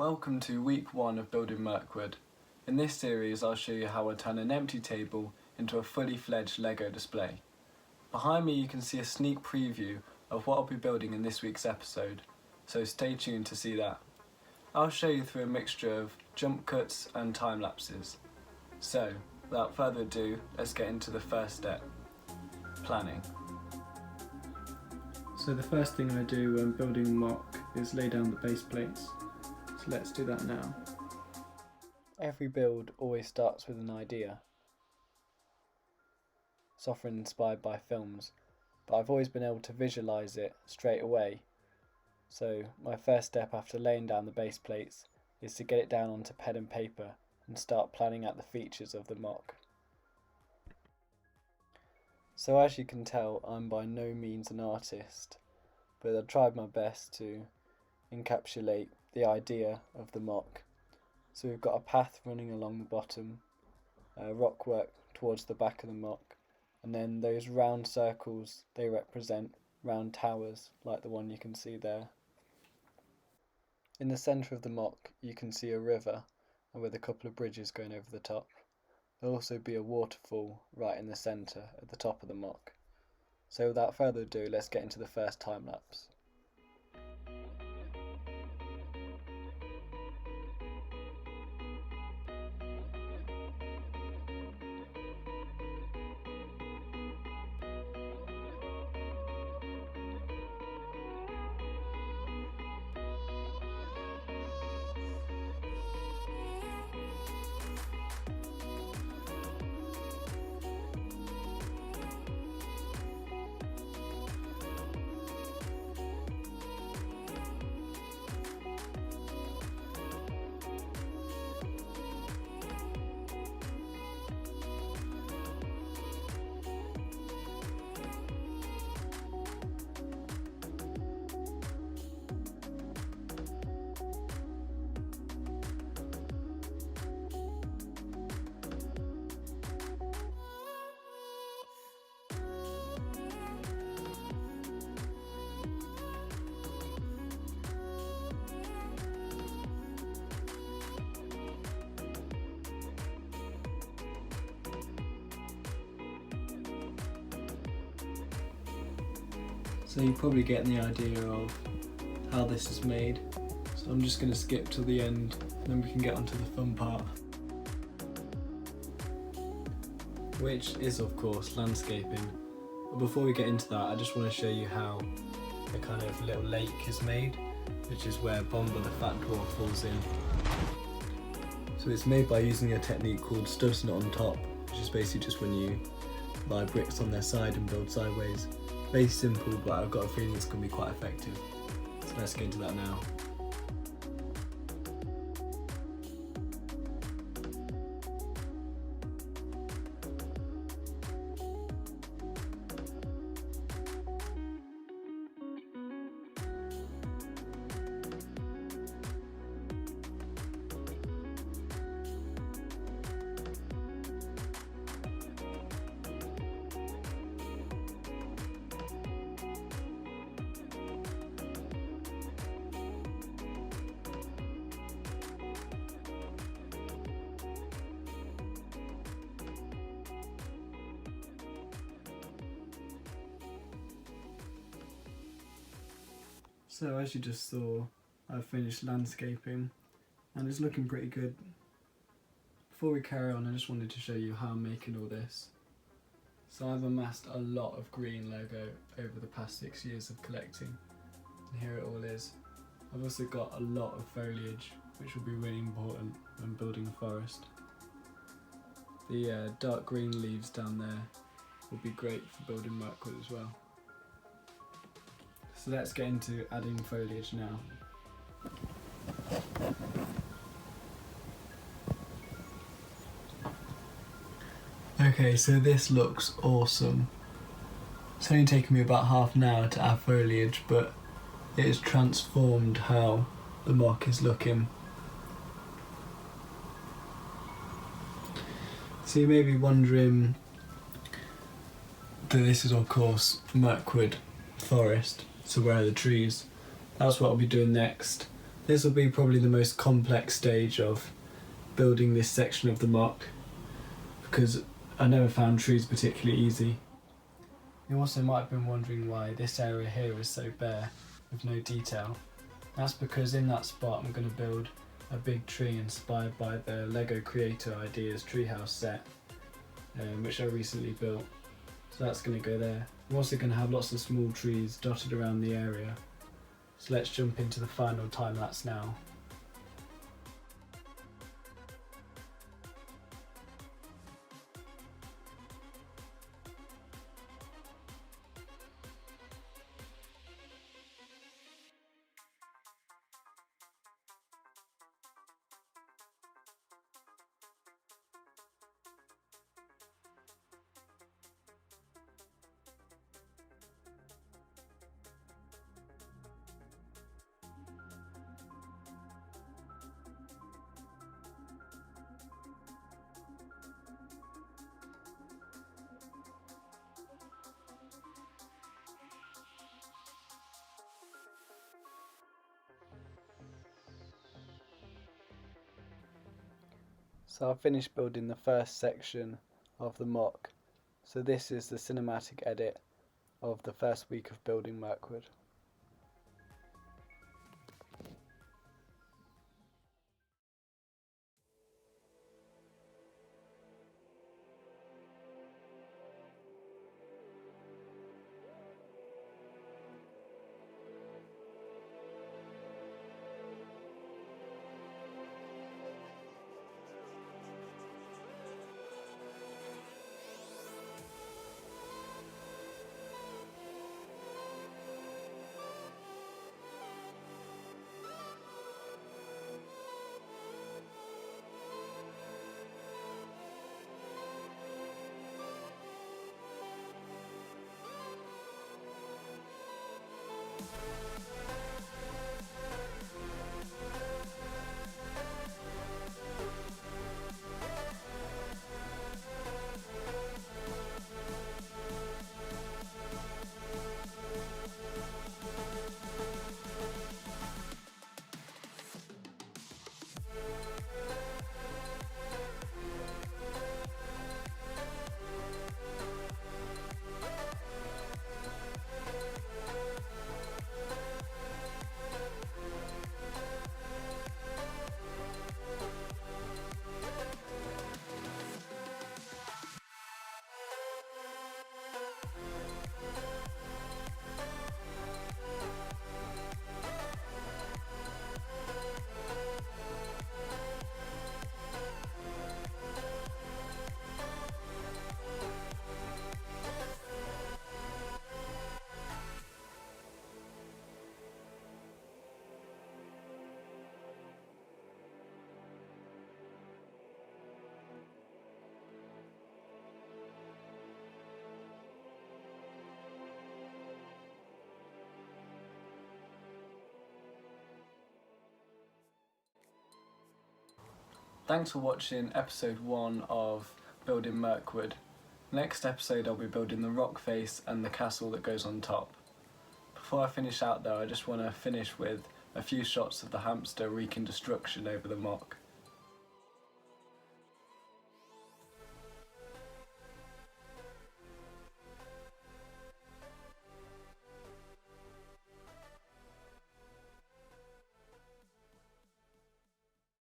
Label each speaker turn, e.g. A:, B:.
A: Welcome to week 1 of building Mirkwood. In this series I'll show you how I turn an empty table into a fully fledged Lego display. Behind me you can see a sneak preview of what I'll be building in this week's episode, so stay tuned to see that. I'll show you through a mixture of jump cuts and time lapses. So, without further ado, let's get into the first step, planning.
B: So the first thing I do when building a MOC is lay down the base plates. So let's do that now.
A: Every build always starts with an idea. It's often inspired by films, but I've always been able to visualise it straight away. So my first step after laying down the base plates is to get it down onto pen and paper and start planning out the features of the MOC. So as you can tell, I'm by no means an artist, but I tried my best to encapsulate the idea of the MOC. So we've got a path running along the bottom, rock work towards the back of the MOC, and then those round circles, they represent round towers like the one you can see there. In the centre of the MOC you can see a river and with a couple of bridges going over the top. There'll also be a waterfall right in the centre at the top of the MOC. So without further ado, let's get into the first time lapse.
B: So you're probably getting the idea of how this is made. So I'm just going to skip to the end and then we can get onto the fun part, which is of course landscaping. But before we get into that, I just want to show you how a kind of little lake is made, which is where Bomber the Fat Dwarf falls in. So it's made by using a technique called studs not on top, which is basically just when you lie bricks on their side and build sideways. Very simple, but I've got a feeling it's going to be quite effective. So let's get into that now. So as you just saw, I've finished landscaping and it's looking pretty good. Before we carry on, I just wanted to show you how I'm making all this. So I've amassed a lot of green Lego over the past 6 years of collecting, and here it all is. I've also got a lot of foliage, which will be really important when building a forest. The dark green leaves down there will be great for building Mirkwood as well. So let's get into adding foliage now. Okay, so this looks awesome. It's only taken me about half an hour to add foliage, but it has transformed how the MOC is looking. So you may be wondering that this is of course Mirkwood Forest, so where are the trees? That's what I'll be doing next. This will be probably the most complex stage of building this section of the MOC, because I never found trees particularly easy. You also might have been wondering why this area here is so bare with no detail. That's because in that spot I'm going to build a big tree inspired by the LEGO Creator Ideas treehouse set, which I recently built. So that's going to go there. I'm also going to have lots of small trees dotted around the area. So let's jump into the final time lapse now.
A: So I've finished building the first section of the MOC. So this is the cinematic edit of the first week of building Mirkwood. Thanks for watching episode 1 of building Mirkwood. Next episode I'll be building the rock face and the castle that goes on top. Before I finish out though, I just want to finish with a few shots of the hamster wreaking destruction over the MOC.